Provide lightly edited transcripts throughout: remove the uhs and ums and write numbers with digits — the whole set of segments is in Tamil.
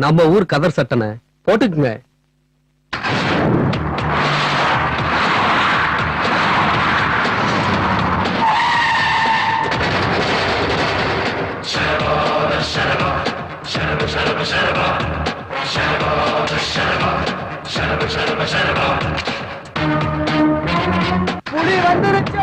நம்ம ஊர் கதர் சட்டனை போட்டுக்குங்க. புலி வந்துருச்சு.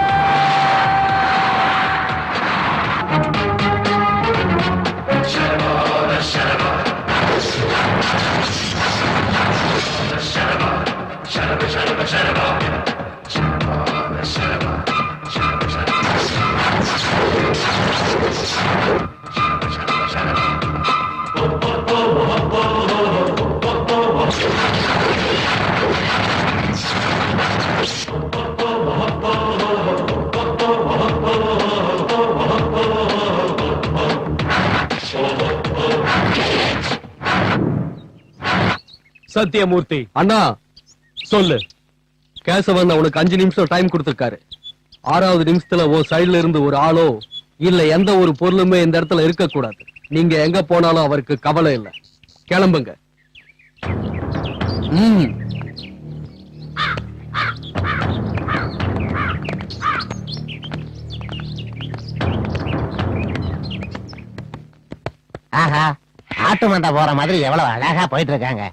சத்தியமூர்த்தி அண்ணா சொல்லு. கேசவன் அவனுக்கு 5 நிமிஷம் டைம் கொடுத்திருக்காரு. 6வது நிமிஷத்துல ஓ சைடுல இருந்து ஒரு ஆளோ இல்ல எந்த ஒரு பொருளுமே இந்த இடத்துல இருக்க கூடாது. நீங்க எங்க போனாலும் அவருக்கு கவலை இல்ல. கிளம்புங்க. ஆஹா, ஆட்டு மண்டை போற மாதிரி எவ்வளவு அழகா போயிட்டு இருக்காங்க.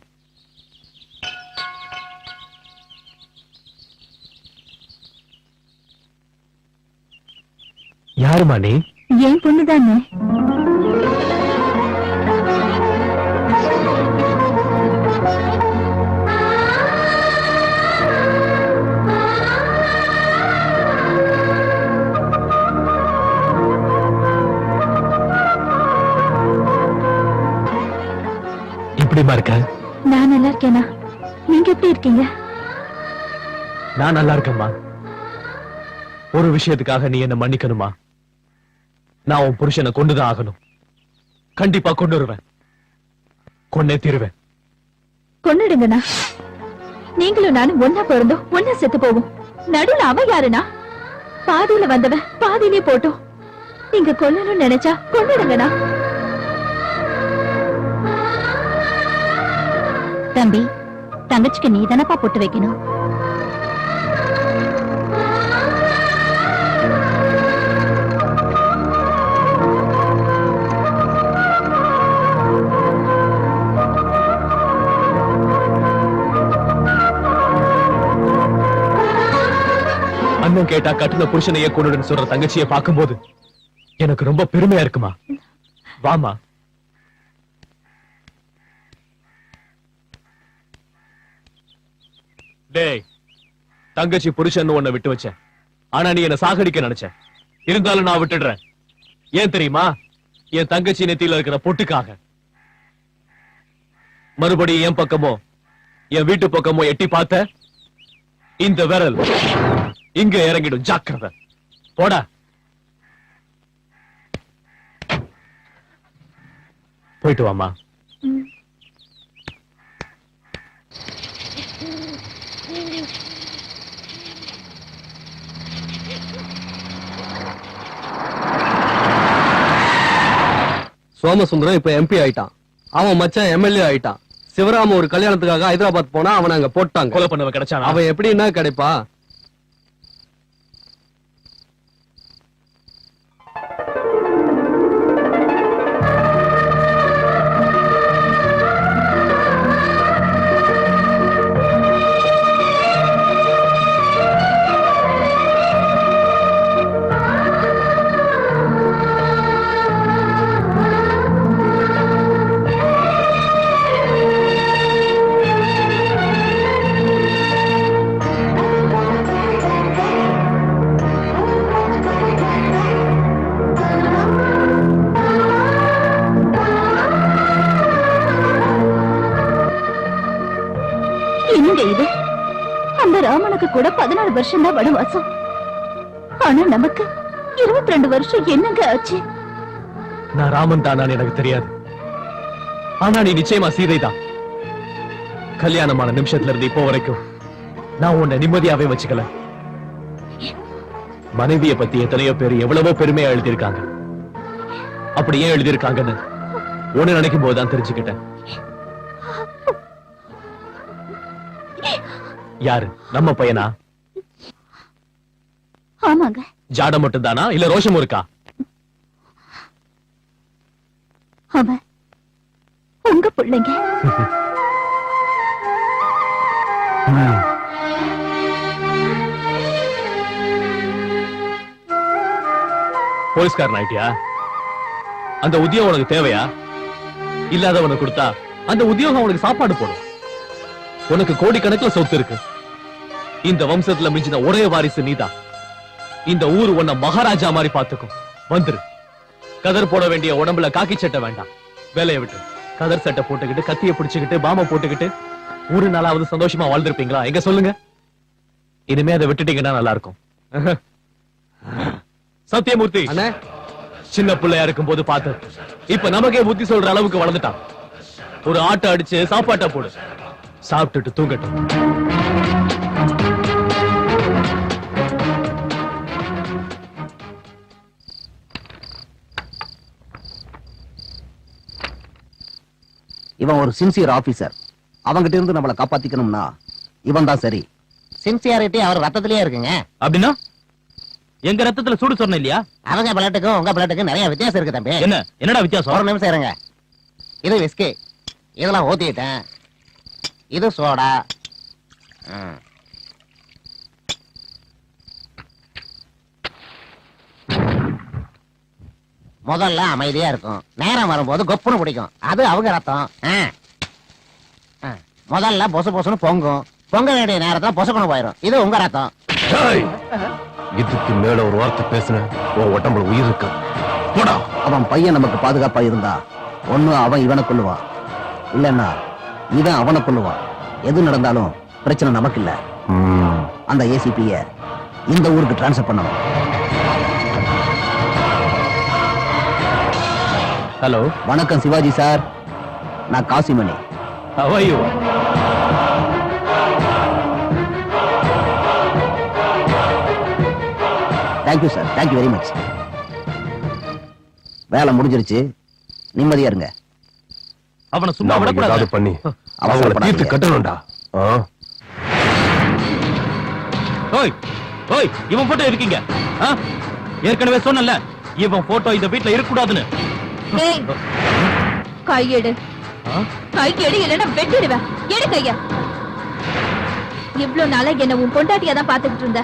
யாருமா நீ? ஏன் பொண்ணுதானே. எப்படிமா இருக்க? நான் நல்லா இருக்கேனா? நீங்க எப்படி இருக்கீங்க? நான் நல்லா இருக்கேம்மா. ஒரு விஷயத்துக்காக நீ என்ன மன்னிக்கணுமா? நான் உன் புருஷனை கொண்டுதான் ஆகணும். கண்டிப்பா கொண்டு வருவேன். கொன்னே தீருவேன். கொன்னுடுங்கண்ணா. நீங்களும் நானும் ஒன்னா பிறந்தோம், ஒன்னா செத்து போவோம். நடுவுல அவ யாருனா? பாதியில வந்தவன் பாதியிலே போட்டோம். நீங்க கொல்லணும்னு நினைச்சா கொன்னுடுங்கண்ணா. தம்பி, தங்கச்சிக்கு நீ தானப்பா பொட்டு வைக்கணும். அண்ணன் கேட்டா கட்டுன புருஷனையே கொண்டுன்னு சொல்ற தங்கச்சியை பார்க்கும்போது எனக்கு ரொம்ப பெருமையா இருக்குமா. வாமா. டேய், தங்கச்சி புருஷன் உன்னை விட்டு வச்ச. ஆனா நீ என்ன சாகடிக்க நினைச்ச. இருந்தாலும் நான் விட்டுடுறேன். ஏன் தெரியுமா? என் தங்கச்சி நெத்தியில இருக்கிற பொட்டுக்காக. மறுபடியும் என் பக்கமோ என் வீட்டு பக்கமோ எட்டி பார்த்த இந்த விரல் இங்க இறங்கிடும். ஜாக்கிரதை. போடா. போயிட்டு வாமா. சோமசுந்தரம் இப்ப எம்பி ஆயிட்டான். அவன் மச்சான் எம்எல்ஏ ஆயிட்டான். சிவராம ஒரு கல்யாணத்துக்காக ஹைதராபாத் போனா அவன் அங்க போட்டாங்க. கொலை பண்ணவன் கிடைச்சானா? அவன் எப்படின்னா கிடைப்பா? இது அந்த ராமனுக்கு கூட 14 வருஷம் தான் வனவாசம். ஆனா நமக்கு 22 வருஷம் என்னங்க ஆச்சு? நான் ராமன் தானான்னு எனக்கு தெரியாது. ஆனா நீ நிச்சயமா சீதை தான். கல்யாணமான நிமிஷத்துல இருந்து இப்போ வரைக்கும் நான் உன்னை நிம்மதியாவே வச்சுக்கல. மனைவிய பத்தி எத்தனையோ பேர் எவ்வளவோ பெருமையா எழுதியிருக்காங்க. அப்படி ஏன் எழுதியிருக்காங்கன்னு ஒண்ணு நினைக்கும் போதுதான் தெரிஞ்சுக்கிட்டேன். யாரு? நம்ம பையனா? ஆமாங்க. ஜாடம் மட்டும் தானா இல்ல ரோஷமும் இருக்கா? அவன் உங்க பிள்ளைங்க. போலீஸ்காரன் ஆயிட்டியா? அந்த உத்தியோகம் உனக்கு தேவையா? இல்லாதவனுக்கு கொடுத்தா அந்த உத்தியோகம் உனக்கு சாப்பாடு போடும். உனக்கு கோடிக்கணக்கில் சொத்து இருக்கு. இந்த வம்சத்துல மிஞ்சின ஒரே வாரிசு நீதான். இந்த ஊரு உன்னை மகாராஜா மாதிரி பாத்துக்கும். வந்துரு. கதர் போட வேண்டிய உடம்புல காக்கி சட்டை வேண்டாம். வேலையை விட்டு கதர் சட்டை போட்டுக்கிட்டு கத்திய பிடிச்சுக்கிட்டு பாம போட்டுக்கிட்டு ஒரு நாளாவது சந்தோஷமா வாழ்ந்திருப்பீங்களா? எங்க சொல்லுங்க. இனிமே அதை விட்டுட்டீங்கன்னா நல்லா இருக்கும். சத்தியமூர்த்தி அண்ணே, சின்ன பிள்ளையா இருக்கும் போது பார்த்து இப்ப நமக்கே புத்தி சொல்ற அளவுக்கு வளர்ந்துட்டான். ஒரு ஆட்டை அடிச்சு சாப்பாட்டை போடு. சாப்பிட்டுட்டு தூங்கட்டும். இவன் ஒரு சின்சியர் ஆபீசர். அவங்கிட்ட இருந்து நம்மளை காப்பாத்திக்கணும்னா இவன் தான் சரி. சின்சியாரிட்டி அவர் ரத்தத்திலேயே இருக்குங்க. அப்படின்னா எங்க ரத்தத்துல சூடு சொன்ன இல்லையா? அவங்க பிளட்டுக்கும் உங்க பிளட்டுக்கும் நிறைய வித்தியாசம் இருக்கு தம்பி. என்னடா வித்தியாசம்? ஒரு நிமிஷம் இருங்க. இது விஸ்கி, இதெல்லாம் ஊத்திட்டேன். இது சோடா. முதல்ல அமைதியா இருக்கும், நேரம் வரும்போது கொப்புன்னு பிடிக்கும். அது அவங்க ரத்தம். முதல்ல பொசு பொசுன்னு பொங்கும், பொங்க வேண்டிய நேரத்துல பொசுக்கணும் போயிடும். இது உங்க ரத்தம். இதுக்கு மேல ஒரு வார்த்தை பேசுன உன் உடம்புல உயிர் இருக்கு. போடா. அவன் பையன் நமக்கு பாதுகாப்பா இருந்தா ஒண்ணு அவன் இவனை கொல்லுவான், இல்லன்னா இவன் அவனை கொல்லுவான். எது நடந்தாலும் பிரச்சனை நமக்கு இல்ல. அந்த ஏசிபிய இந்த ஊருக்கு டிரான்ஸ்ஃபர் பண்ணணும். ஹலோ, வணக்கம் சிவாஜி சார், நான் Kasimani. How are you? Thank you sir, thank you very much. வேலை முடிஞ்சிருச்சு, நிம்மதியா இருங்க. அவனை சும்மா விடக்கூடாது. பண்ணி அவங்கள தீர்த்து கட்டணும்டா. ஓய் ஓய், இவன் போட்டோ இருக்கீங்க. ஏற்கனவே சொன்னல, இவன் போட்டோ இந்த வீட்ல இருக்க கூடாதுன்னு. கையெடு, கையெடு, இல்லைன்னா வெட்டிடுவேன். எடு கைய. இவ்வளவு நாளா என்ன உன் பொண்டாட்டியா தான் பாத்துக்கிட்டு இருந்த.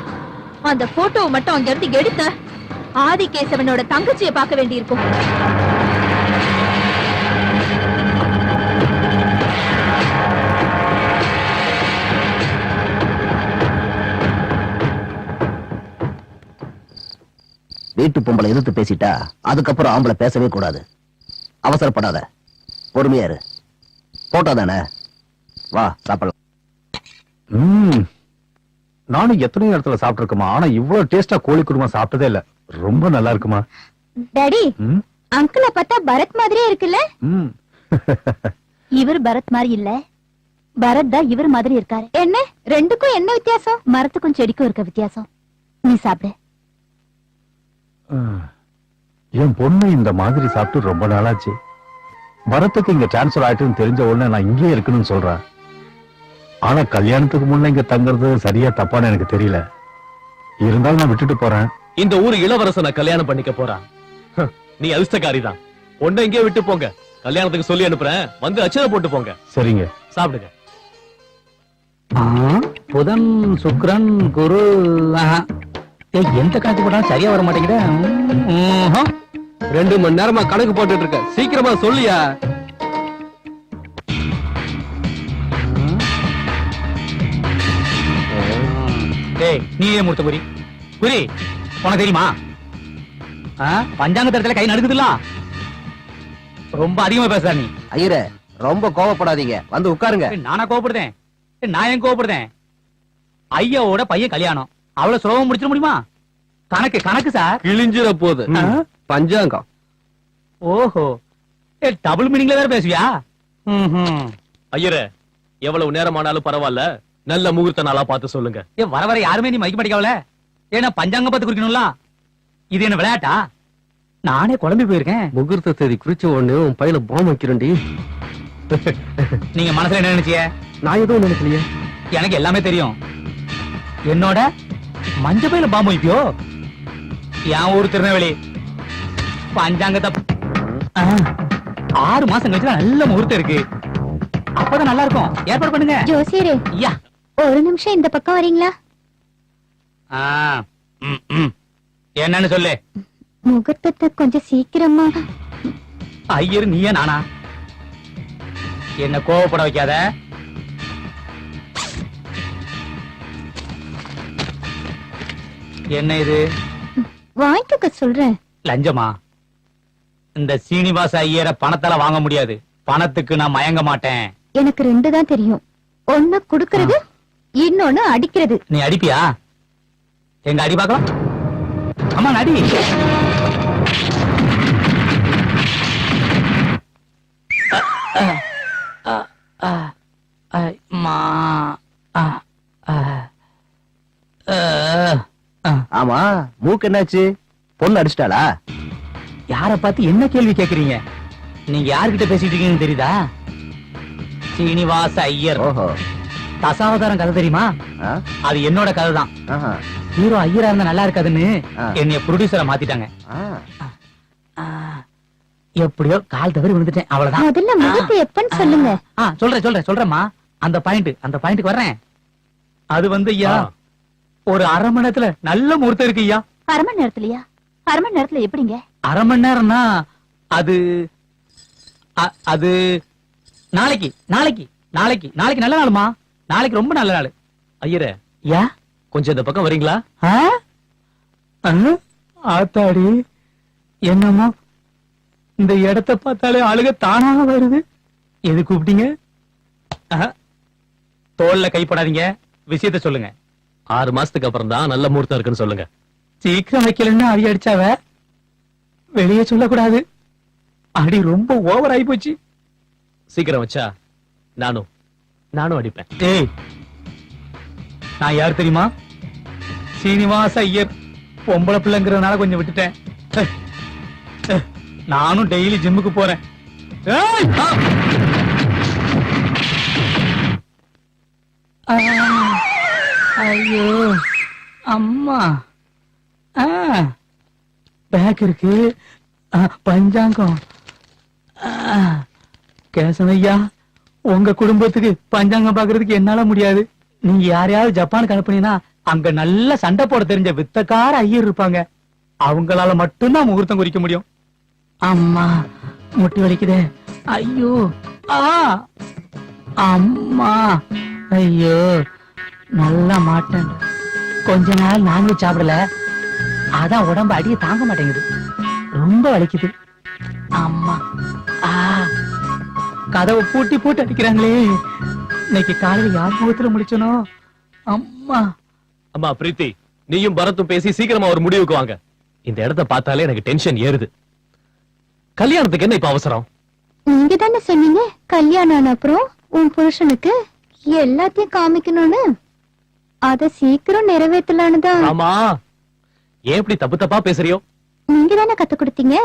அந்த போட்டோவை மட்டும் அங்க இருந்து எடுத்த ஆதிகேசவனோட தங்கச்சியை பார்க்க வேண்டியிருக்கும். வீட்டு பொம்பளை எதிர்த்து பேசிட்டா அதுக்கப்புறம் ஆம்பளை பேசவே கூடாது. அவசரப்படாத, பொறுமையா இரு. போட்டோ தானே, வா சாப்பிடலாம். நானும் எத்தனையோ இடத்துல சாப்பிட்டிருக்கமா, ஆனா இவ்வளவு டேஸ்டா கோழி குருமா சாப்பிட்டதே இல்ல. ரொம்ப நல்லா இருக்குமா. டாடி, அங்கிள பார்த்தா பரத் மாதிரியே இருக்குல்ல? இவர் பரத் மாதிரி இல்ல, பரத் தான் இவர் மாதிரி இருக்காரு. என்ன ரெண்டுக்கும் என்ன வித்தியாசம்? மரத்துக்கும் செடிக்கும் இருக்க வித்தியாசம். நீ சாப்பிடு. என் பொண்ணு இந்த மாதிரி சாப்பிட்டு ரொம்ப நாளாச்சு. பரத்துக்கு இங்க டிரான்ஸ்பர் ஆயிட்டுன்னு தெரிஞ்ச உடனே நான் இங்கே இருக்கணும்னு சொல்றேன். ஆனா கல்யாணத்துக்கு முன்ன இங்க தங்குறது சரியா தப்பான்னு எனக்கு தெரியல. இருந்தாலும் நான் விட்டுட்டு போறேன். இந்த ஊரு இளவரசனை கல்யாணம் பண்ணிக்க போறான். நீ அதிர்ஷ்டக்காரிதான். ஒன்ன இங்கே விட்டு போங்க. கல்யாணத்துக்கு சொல்லி அனுப்புறேன், வந்து அச்சதை போட்டு போங்க. சரிங்க, சாப்பிடுங்க. புதன், சுக்கிரன், குரு. எந்த கணக்கு போட்டாலும் சரியா வர மாட்டேங்குது. 2 மணி நேரமா கணக்கு போட்டுட்டு இருக்க, சீக்கிரமா சொல்லியா. நீயே மூர்த்த குறி குறி, உனக்கு தெரியுமா? பஞ்சாங்க தரத்துல கை நடுக்குதுல. ரொம்ப அதிகமா பேசுற நீ. ஐயரே, ரொம்ப கோவப்படாதீங்க, வந்து உட்காருங்க. நானா கோவப்படுதேன்? நான் ஏன் கோவப்படுதேன்? ஐயாவோட பையன் கல்யாணம், அவ்வளவு சுலபம் முடிச்சிட முடியுமா? கணக்கு கணக்கு சார். கிழிஞ்சிர போது பஞ்சாங்கம். ஓஹோ, டபுள் மீனிங்ல வேற பேசுவியா? ஐயரே, எவ்வளவு நேரம் ஆனாலும் பரவாயில்ல, நல்ல முகூர்த்த நாளா பார்த்து சொல்லுங்க. வர வர யாருமே நீ மதிக்க மாட்டேங்கவல. ஏன்னா பஞ்சாங்க பார்த்து குறிக்கணும்ல. இது என்ன விளையாட்டா? நானே குழம்பி போயிருக்கேன். முகூர்த்த தேதி குறிச்ச உடனே உன் பையில பாம் வைக்கிறேன்டி. நீங்க மனசுல என்ன நினைச்சிய? நான் எதுவும் நினைக்கலையே. எனக்கு எல்லாமே தெரியும். என்னோட மஞ்ச பையில பாம்பு வைப்பியோ? என் ஊர் திருநெல்வேலி. பஞ்சாங்கத்தை 6 மாசம் கழிச்சு நல்ல முகூர்த்தம் இருக்கு. அப்பதான் நல்லா இருக்கும். ஏற்பாடு பண்ணுங்க. ஜோசியரே, ஐயா, ஒரு நிமிஷம் இந்த பக்கம் வரீங்களா? என்னன்னு சொல்லு. முகூர்த்தத்தை கொஞ்சம் சீக்கிரமா. ஐயரு நீயா நானா? என்ன கோவப்பட வைக்காத. என்ன இது? வாங்கிக்க சொல்றேன். லஞ்சமா? இந்த சீனிவாச ஐயரை பணத்தால வாங்க முடியாது. பணத்துக்கு நான் மயங்க மாட்டேன். எனக்கு 2 தான் தெரியும். ஒண்ணு குடுக்கறது, இன்னொன்னு அடிக்கிறது. நீ அடிப்பியா? எங்க அடி பார்க்கலாம். அம்மா நடி. ஆமா, மூக்கு என்னாச்சு? பொண்ணு அடிச்சிட்டாளா? யார பார்த்து என்ன கேள்வி கேக்குறீங்க? நீங்க யார்கிட்ட பேசிட்டு இருக்கீங்கன்னு தெரியுதா? சீனிவாச ஐயர். ஓஹோ. தசாவதாரம் கதை தெரியுமா? அது என்னோட கதை தான். ஹீரோ ஐயரா இருந்தா நல்லா இருக்காதுன்னு என்னைய ப்ரொடியூசரா மாத்திட்டாங்க. எப்படியோ கால் தவறி விழுந்துட்டேன், அவ்வளவுதான். முதல்ல முகூர்த்தம் எப்பன்னு சொல்லுங்க. சொல்றேம்மா. அந்த பாயிண்ட்க்கு வர்றேன். அது வந்து ஐயா, ஒரு அரை மணி நேரத்துல நல்ல முகூர்த்தம் இருக்கு ஐயா. அரை மணி நேரத்துலயா? அரை மணி நேரத்துல எப்படிங்க? அரை மணி நேரம்னா அது அது நாளைக்கு நாளைக்கு நாளைக்கு நாளைக்கு நல்ல நாளுமா. நாளைக்கு ரொம்ப நல்ல நாள். ஐயரே, யா, கொஞ்சம் இந்த பக்கம் வரீங்களா? ஆத்தாடி, என்னமோ இந்த இடத்த பார்த்தாலே அழுக தானாக வருது. எது கூப்பிட்டீங்க? தோல்ல கைப்படாதீங்க, விஷயத்த சொல்லுங்க. 6 மாசத்துக்கு அப்புறம் தான் நல்ல முகூர்த்தம் இருக்குன்னு சொல்லுங்க. சீக்கிரம் வைக்கலன்னு அடி அடிச்சாவ, வெளியே சொல்லக்கூடாது. அடி ரொம்ப ஓவர் ஆகி போச்சு. சீக்கிரம் வச்சா நானும் அடிப்பேன். ஏய், நான் யார் தெரியுமா? சீனிவாச ஐயர். பொம்பளை பிள்ளைங்கிறதுனால கொஞ்சம் விட்டுட்டேன். நானும் டெய்லி ஜிம்முக்கு போறேன். ஏய், ஐயோ அம்மா. பேக் இருக்கு, பஞ்சாங்கம். கேசனையா, உங்க குடும்பத்துக்கு பஞ்சாங்கம் பாக்குறதுக்கு என்னால முடியாது. நீங்க யாரையாவது ஜப்பானுக்கு அனுப்புனீங்கன்னா அங்க நல்ல சண்டை போட தெரிஞ்ச வித்தக்கார ஐயர் இருப்பாங்க. அவங்களால மட்டும்தான் முகூர்த்தம் குறிக்க முடியும். அம்மா, முட்டி வலிக்குதே. ஐயோ, அம்மா, ஐயோ, நல்லா மாட்டேன். கொஞ்ச நாள் நான்வெஜ் சாப்பிடல, அதான் உடம்பு அடிய தாங்க மாட்டேங்குது. ரொம்ப வலிக்குது. அம்மா, கதவை பூட்டி போட்டு அடிக்கிறாங்களே. இன்னைக்கு காலையில யார் முகத்துல முடிச்சனோ? அம்மா. அம்மா பிரீத்தி, நீயும் பரத்தும் பேசி சீக்கிரமா ஒரு முடிவுக்கு வாங்க. இந்த இடத்த பார்த்தாலே எனக்கு டென்ஷன் ஏறுது. கல்யாணத்துக்கு என்ன இப்ப அவசரம்? நீங்க தானே சொன்னீங்க கல்யாணம் ஆன அப்புறம் உன் புருஷனுக்கு எல்லாத்தையும் காமிக்கணும்னு. அத சீக்கிரம் நிறைவேற்றலான்னு தான். ஆமா, ஏன் இப்படி தப்பு தப்பா பேசுறியோ? நீங்க தானே கத்து கொடுத்தீங்க.